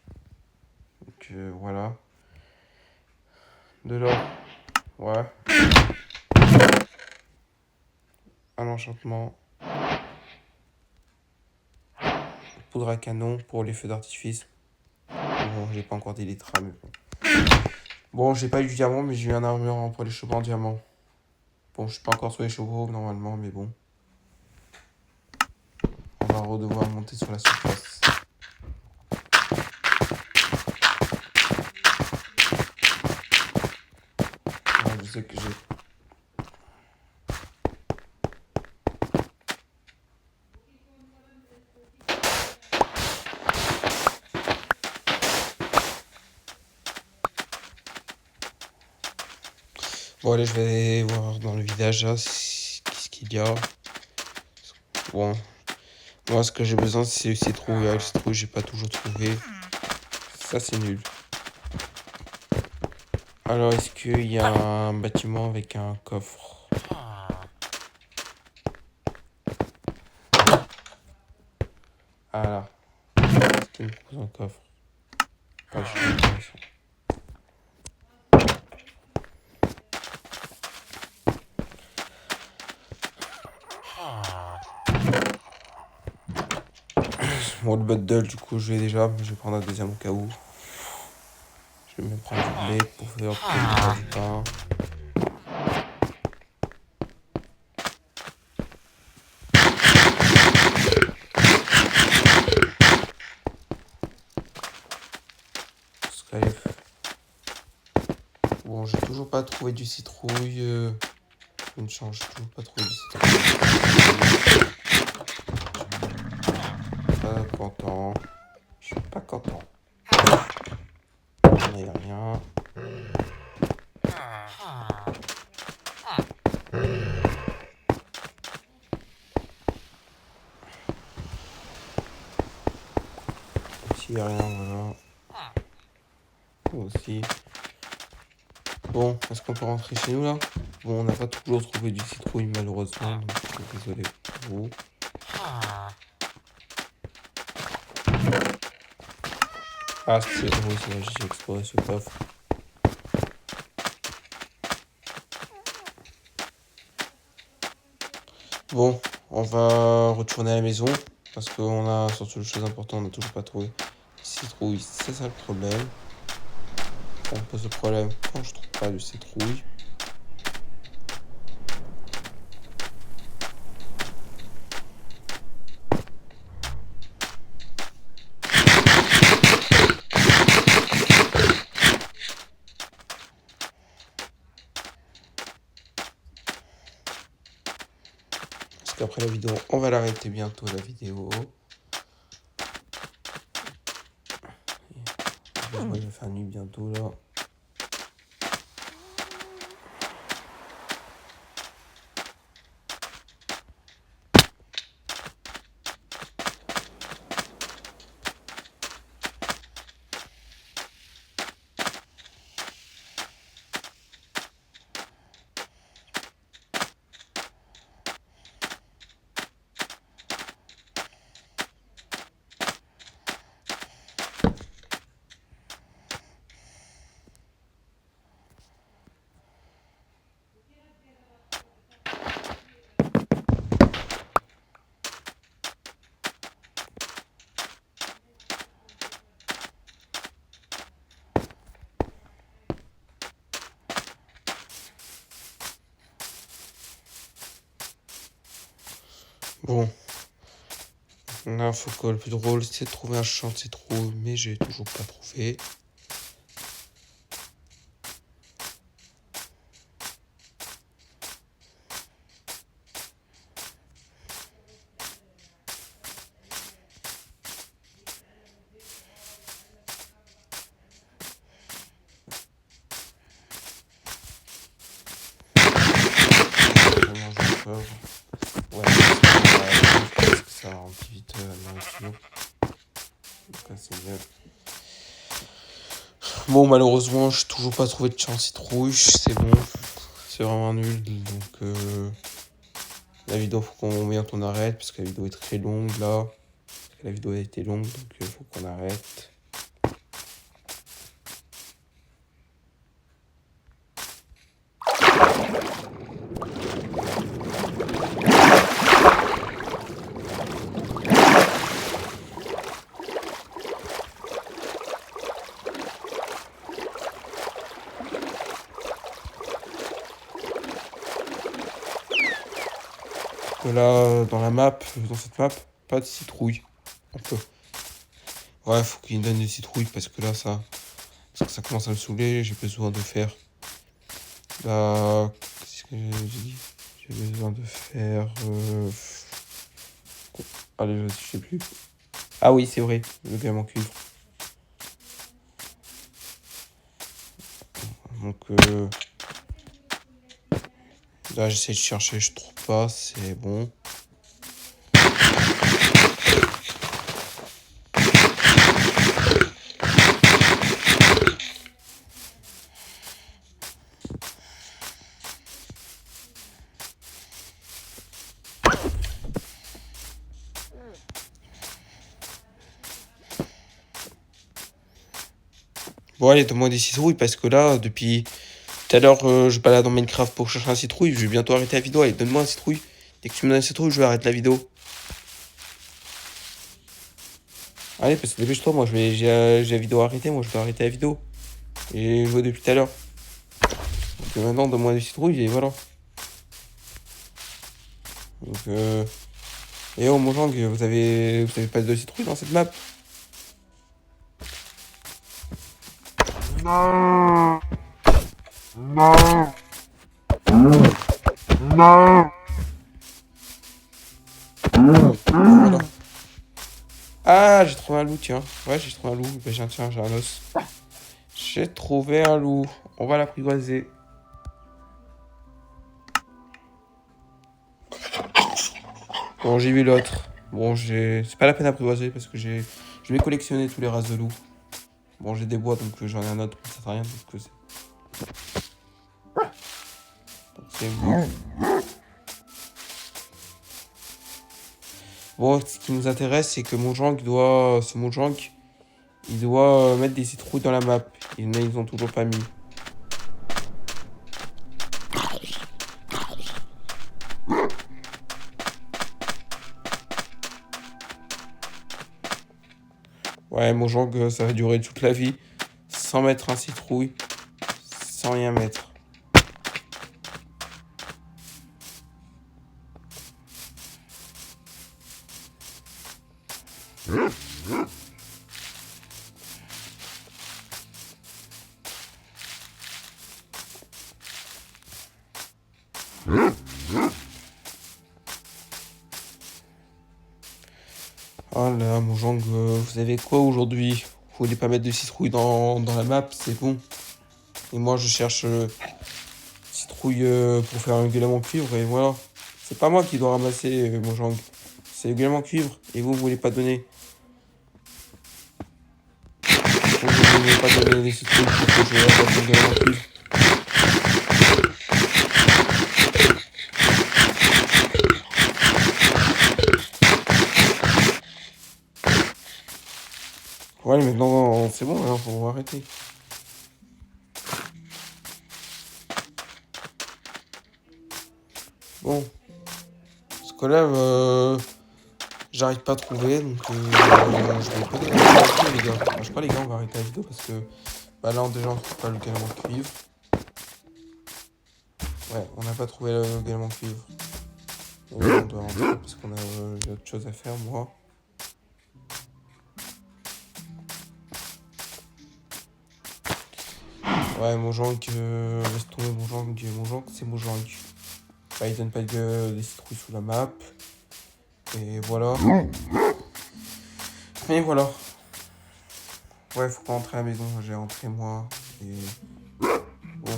Donc voilà. De l'or. Ouais. Un enchantement. Poudre à canon pour les feux d'artifice. Bon, j'ai pas encore des litres, mais bon. Bon, j'ai pas eu du diamant, mais j'ai eu un armure pour les chevaux en diamant. Bon, je suis pas encore sur les chevaux normalement, mais bon. On va redevoir monter sur la surface. Ouais, je sais que j'ai. Bon, allez, je vais voir dans le village là, qu'est-ce qu'il y a. Bon, moi, ce que j'ai besoin, c'est le citrouille. Le citrouille, j'ai pas toujours trouvé. Ça, c'est nul. Alors, est-ce qu'il y a un bâtiment avec un coffre? Ah là. Est-ce qu'il me propose un coffre? Pas du tout intéressant. Bon, le bundle, du coup, je l'ai déjà, mais je vais prendre un deuxième au cas où. Je vais même prendre du blé pour faire peut-être du pain. Allez. Bon, j'ai toujours pas trouvé du citrouille. Une chance, j'ai toujours pas trouvé du citrouille. Pas content. Je suis pas content. Il n'y a rien. Ici, il n'y a rien, voilà. Aussi. Bon, est-ce qu'on peut rentrer chez nous là? Bon, on n'a pas toujours trouvé du citrouille malheureusement, donc je suis désolé pour vous. Ah, c'est oui, c'est vrai, j'ai exploré ce coffre. Bon, on va retourner à la maison parce qu'on a surtout les choses importantes, on n'a toujours pas trouvé de citrouille, c'est ça le problème. On pose le problème quand je trouve pas de citrouille. Parce qu'après la vidéo, on va l'arrêter bientôt la vidéo. Ouais, il va faire nuit bientôt là. Bon, là, faut que le plus drôle, c'est de trouver un champ de citrouille, mais j'ai toujours pas trouvé. Vraiment, j'ai peur. Ouais, parce que ça remplit vite la nourriture. Donc là, c'est mieux. Bon, malheureusement, j'ai toujours pas trouvé de champ de citrouille. C'est bon. C'est vraiment nul. Donc, la vidéo, faut qu'on bientôt on arrête parce que la vidéo est très longue là. La vidéo a été longue, donc il faut qu'on arrête. Là, dans la map, dans cette map, pas de citrouille. Un peu. Ouais, faut qu'il me donne des citrouilles parce que là, parce que ça commence à me saouler. J'ai besoin de faire. Là, qu'est-ce que j'ai dit? J'ai besoin de faire. Allez, je sais plus. Ah oui, c'est vrai, le gamme en cuivre. Donc, là, j'essaie de chercher, je trouve pas, c'est bon. Bon, allez, donne-moi des citrouilles parce que là, depuis tout à l'heure, je balade dans Minecraft pour chercher un citrouille. Je vais bientôt arrêter la vidéo. Allez, donne-moi un citrouille. Dès que tu me donnes un citrouille, je vais arrêter la vidéo. Allez, parce que dépêche-toi, moi, j'ai la vidéo arrêtée. Moi, je dois arrêter la vidéo. J'ai joué depuis tout à l'heure. Donc maintenant, donne-moi des citrouilles et voilà. Donc, et oh, mon Jang, vous avez pas de citrouille dans cette map? Non. Non. Non. Voilà. Ah, j'ai trouvé un loup, tiens. Ouais, j'ai trouvé un loup. Ben, tiens, j'ai un os. J'ai trouvé un loup. On va l'apprivoiser. Bon, j'ai vu l'autre. Bon, c'est pas la peine d'apprivoiser parce que je vais collectionner tous les races de loups. Bon, j'ai des bois, donc j'en ai un autre, mais ça sert à rien. Donc c'est bon. Bon, ce qui nous intéresse, c'est que ce Mojang, il doit mettre des citrouilles dans la map. Ils ont toujours pas mis. Ouais, Mojang, ça va durer toute la vie. Sans mettre un citrouille. Sans rien mettre. Oh là, Mojang, vous avez quoi aujourd'hui? voulez pas mettre de citrouille dans la map, c'est bon. Et moi, je cherche citrouille pour faire un gueulement cuivre, et voilà. C'est pas moi qui dois ramasser mon jang. C'est le gueulement cuivre, et vous voulez pas donner. Vous voulez pas donner les citrouilles pour que je ramasse le gueulement cuivre. Ouais, maintenant, c'est bon, hein, faut arrêter. Bon. Parce que là, j'arrive pas à trouver, donc je vais peut-être arrêter les gars. Enfin, je sais pas les gars, on va arrêter la vidéo parce que bah là déjà on trouve pas le gueulement cuivre. Ouais, on n'a pas trouvé le gueulement cuivre. Donc, on doit rentrer parce qu'on a j'ai autre chose à faire moi. Ouais, mon jank, laisse tomber mon jank, c'est mon jank. Bah, il donne pas des citrouilles sous la map. Et voilà. Et voilà. Ouais, faut pas rentrer à la maison, j'ai rentré moi. Et bon.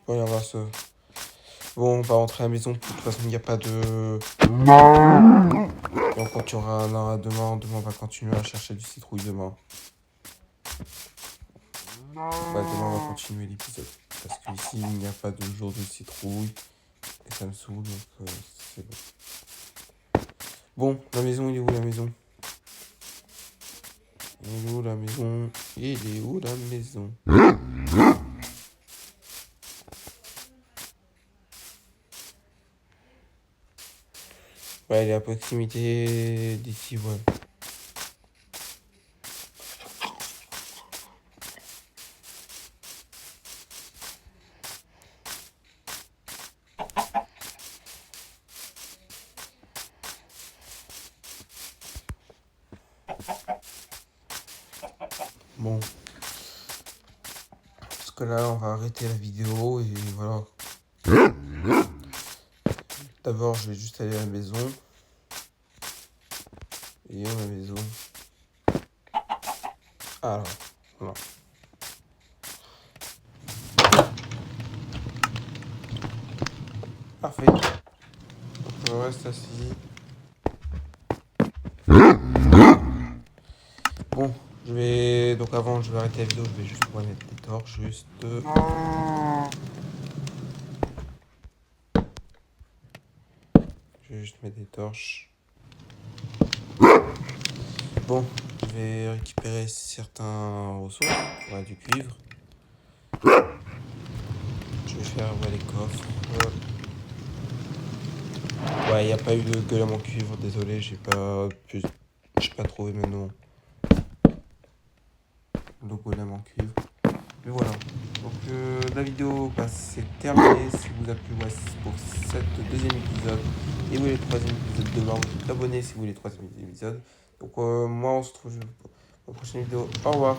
Ouais, on va se... Bon, on va rentrer à la maison. De toute façon, il n'y a pas de... Donc, quand il y aura demain, on va continuer à chercher du citrouille demain. Ouais, demain, on va continuer l'épisode. Parce qu'ici, il n'y a pas de jour de citrouille. Et ça me saoule, donc c'est bon. Bon, la maison, il est où la maison? Il est où la maison? Il est où la maison? Ouais, il est à proximité d'ici, ouais. Bon. Parce que là, on va arrêter la vidéo et voilà. D'abord, je vais juste aller à la maison. Et où la maison? Ah, là. Voilà. Parfait. Donc, je reste assis. Bon, je vais... Donc avant, je vais arrêter la vidéo. Je vais juste pouvoir mettre des torches. Juste... Je vais juste mettre des torches. Bon, je vais récupérer certains ressources. Ouais, du cuivre. Je vais faire les coffres. Ouais, il n'y a pas eu de golem en cuivre, désolé, j'ai pas trouvé maintenant le golem en cuivre. Mais voilà. Donc la vidéo c'est terminé. Si vous a plu, ouais, c'est pour cette deuxième épisode. Et vous voulez le troisième épisode demain, vous abonnez si vous voulez le troisième épisode. Donc moi on se retrouve pour la prochaine vidéo. Au revoir.